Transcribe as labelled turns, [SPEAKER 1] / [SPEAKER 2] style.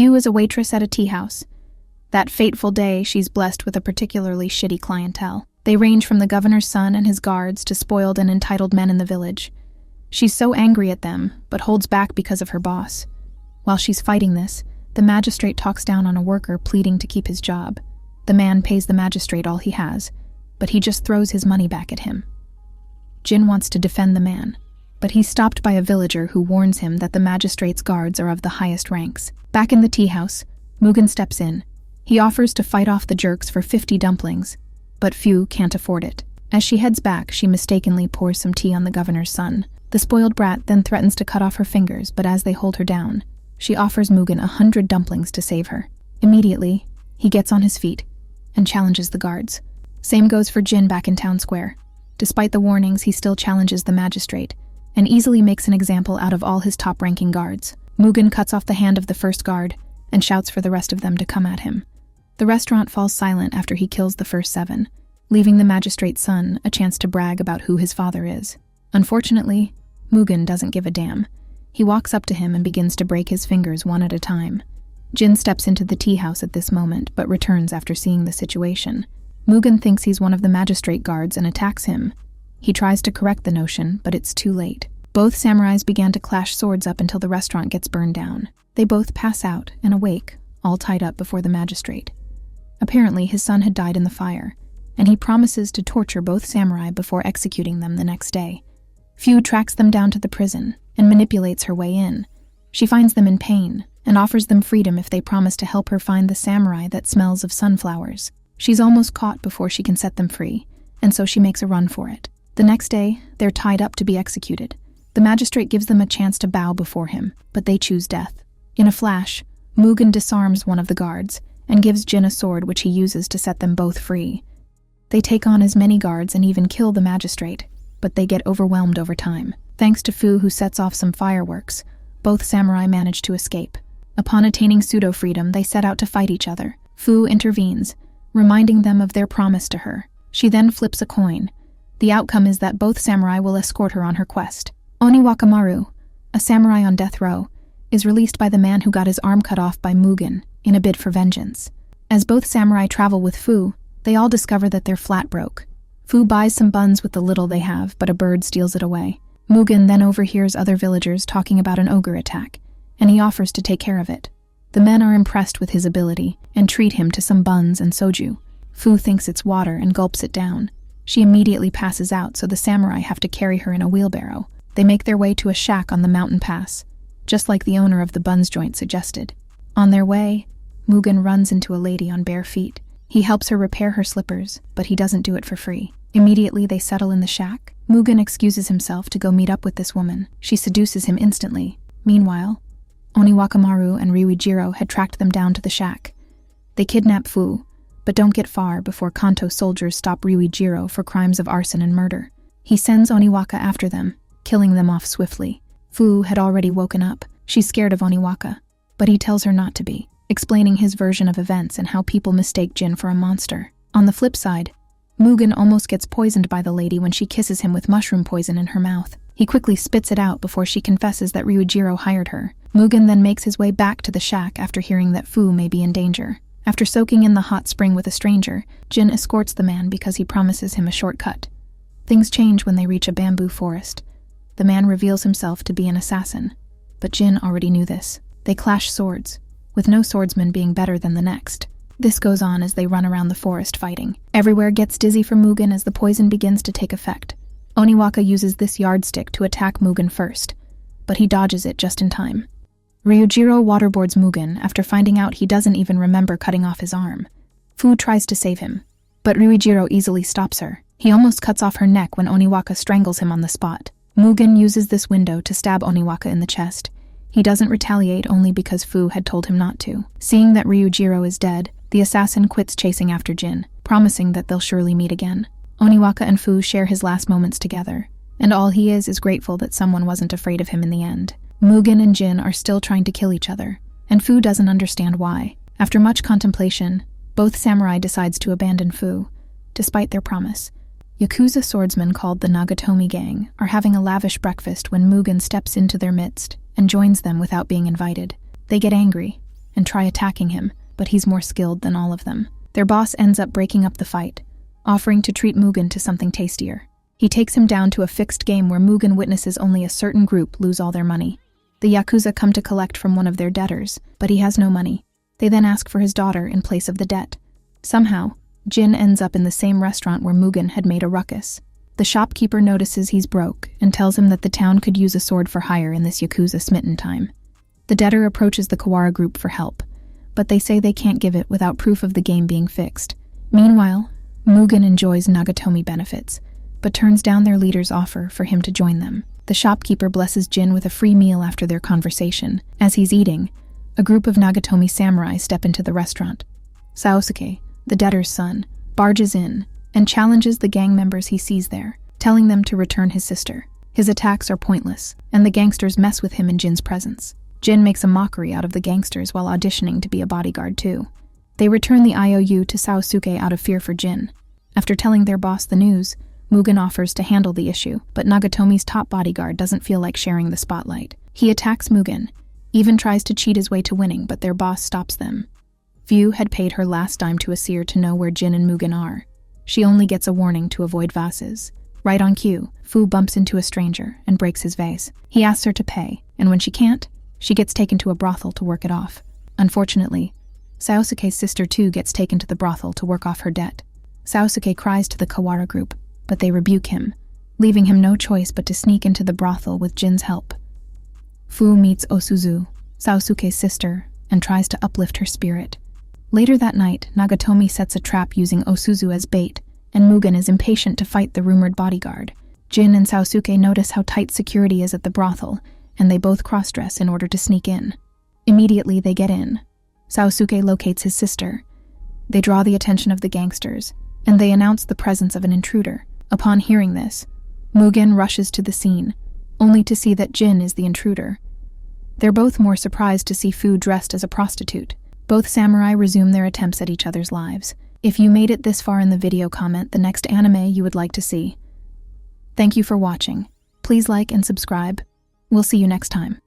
[SPEAKER 1] Fu is a waitress at a tea house. That fateful day, she's blessed with a particularly shitty clientele. They range from the governor's son and his guards to spoiled and entitled men in the village. She's so angry at them, but holds back because of her boss. While she's fighting this, the magistrate talks down on a worker pleading to keep his job. The man pays the magistrate all he has, but he just throws his money back at him. Jin wants to defend the man, but he's stopped by a villager who warns him that the magistrate's guards are of the highest ranks. Back in the tea house, Mugen steps in. He offers to fight off the jerks for 50 dumplings, but Fu can't afford it. As she heads back, she mistakenly pours some tea on the governor's son. The spoiled brat then threatens to cut off her fingers, but as they hold her down, she offers Mugen 100 dumplings to save her. Immediately, he gets on his feet and challenges the guards. Same goes for Jin back in town square. Despite the warnings, he still challenges the magistrate and easily makes an example out of all his top-ranking guards. Mugen cuts off the hand of the first guard and shouts for the rest of them to come at him. The restaurant falls silent after he kills the first 7, leaving the magistrate's son a chance to brag about who his father is. Unfortunately, Mugen doesn't give a damn. He walks up to him and begins to break his fingers one at a time. Jin steps into the tea house at this moment, but returns after seeing the situation. Mugen thinks he's one of the magistrate guards and attacks him. He tries to correct the notion, but it's too late. Both samurais began to clash swords up until the restaurant gets burned down. They both pass out and awake, all tied up before the magistrate. Apparently, his son had died in the fire, and he promises to torture both samurai before executing them the next day. Fu tracks them down to the prison and manipulates her way in. She finds them in pain and offers them freedom if they promise to help her find the samurai that smells of sunflowers. She's almost caught before she can set them free, and so she makes a run for it. The next day, they're tied up to be executed. The magistrate gives them a chance to bow before him, but they choose death. In a flash, Mugen disarms one of the guards and gives Jin a sword which he uses to set them both free. They take on as many guards and even kill the magistrate, but they get overwhelmed over time. Thanks to Fu, who sets off some fireworks, both samurai manage to escape. Upon attaining pseudo-freedom, they set out to fight each other. Fu intervenes, reminding them of their promise to her. She then flips a coin. The outcome is that both samurai will escort her on her quest. Oniwakamaru, a samurai on death row, is released by the man who got his arm cut off by Mugen in a bid for vengeance. As both samurai travel with Fu, they all discover that they're flat broke. Fu buys some buns with the little they have, but a bird steals it away. Mugen then overhears other villagers talking about an ogre attack, and he offers to take care of it. The men are impressed with his ability and treat him to some buns and soju. Fu thinks it's water and gulps it down. She immediately passes out, so the samurai have to carry her in a wheelbarrow. They make their way to a shack on the mountain pass, just like the owner of the buns joint suggested. On their way, Mugen runs into a lady on bare feet. He helps her repair her slippers, but he doesn't do it for free. Immediately, they settle in the shack. Mugen excuses himself to go meet up with this woman. She seduces him instantly. Meanwhile, Oniwakamaru and Ryujiro had tracked them down to the shack. They kidnap Fu, but don't get far before Kanto soldiers stop Ryujiro for crimes of arson and murder. He sends Oniwaka after them, killing them off swiftly. Fu had already woken up. She's scared of Oniwaka, but he tells her not to be, explaining his version of events and how people mistake Jin for a monster. On the flip side, Mugen almost gets poisoned by the lady when she kisses him with mushroom poison in her mouth. He quickly spits it out before she confesses that Ryujiro hired her. Mugen then makes his way back to the shack after hearing that Fu may be in danger. After soaking in the hot spring with a stranger, Jin escorts the man because he promises him a shortcut. Things change when they reach a bamboo forest. The man reveals himself to be an assassin, but Jin already knew this. They clash swords, with no swordsman being better than the next. This goes on as they run around the forest fighting. Everywhere gets dizzy for Mugen as the poison begins to take effect. Oniwaka uses this yardstick to attack Mugen first, but he dodges it just in time. Ryujiro waterboards Mugen after finding out he doesn't even remember cutting off his arm. Fu tries to save him, but Ryujiro easily stops her. He almost cuts off her neck when Oniwaka strangles him on the spot. Mugen uses this window to stab Oniwaka in the chest. He doesn't retaliate only because Fu had told him not to. Seeing that Ryujiro is dead, the assassin quits chasing after Jin, promising that they'll surely meet again. Oniwaka and Fu share his last moments together, and all he is grateful that someone wasn't afraid of him in the end. Mugen and Jin are still trying to kill each other, and Fu doesn't understand why. After much contemplation, both samurai decides to abandon Fu, despite their promise. Yakuza swordsmen called the Nagatomi gang are having a lavish breakfast when Mugen steps into their midst and joins them without being invited. They get angry and try attacking him, but he's more skilled than all of them. Their boss ends up breaking up the fight, offering to treat Mugen to something tastier. He takes him down to a fixed game where Mugen witnesses only a certain group lose all their money. The Yakuza come to collect from one of their debtors, but he has no money. They then ask for his daughter in place of the debt. Somehow, Jin ends up in the same restaurant where Mugen had made a ruckus. The shopkeeper notices he's broke and tells him that the town could use a sword for hire in this Yakuza smitten time. The debtor approaches the Kawara group for help, but they say they can't give it without proof of the game being fixed. Meanwhile, Mugen enjoys Nagatomi benefits, but turns down their leader's offer for him to join them. The shopkeeper blesses Jin with a free meal after their conversation. As he's eating, a group of Nagatomi samurai step into the restaurant. Saosuke, the debtor's son, barges in and challenges the gang members he sees there, telling them to return his sister. His attacks are pointless, and the gangsters mess with him in Jin's presence. Jin makes a mockery out of the gangsters while auditioning to be a bodyguard too. They return the IOU to Saosuke out of fear for Jin. After telling their boss the news, Mugen offers to handle the issue, but Nagatomi's top bodyguard doesn't feel like sharing the spotlight. He attacks Mugen, even tries to cheat his way to winning, but their boss stops them. View had paid her last dime to a seer to know where Jin and Mugen are. She only gets a warning to avoid vases. Right on cue, Fu bumps into a stranger and breaks his vase. He asks her to pay, and when she can't, she gets taken to a brothel to work it off. Unfortunately, Saosuke's sister too gets taken to the brothel to work off her debt. Saosuke cries to the Kawara group, but they rebuke him, leaving him no choice but to sneak into the brothel with Jin's help. Fu meets Osuzu, Saosuke's sister, and tries to uplift her spirit. Later that night, Nagatomi sets a trap using Osuzu as bait, and Mugen is impatient to fight the rumored bodyguard. Jin and Saosuke notice how tight security is at the brothel, and they both cross-dress in order to sneak in. Immediately, they get in. Saosuke locates his sister. They draw the attention of the gangsters, and they announce the presence of an intruder. Upon hearing this, Mugen rushes to the scene, only to see that Jin is the intruder. They're both more surprised to see Fu dressed as a prostitute. Both samurai resume their attempts at each other's lives. If you made it this far in the video, comment the next anime you would like to see. Thank you for watching. Please like and subscribe. We'll see you next time.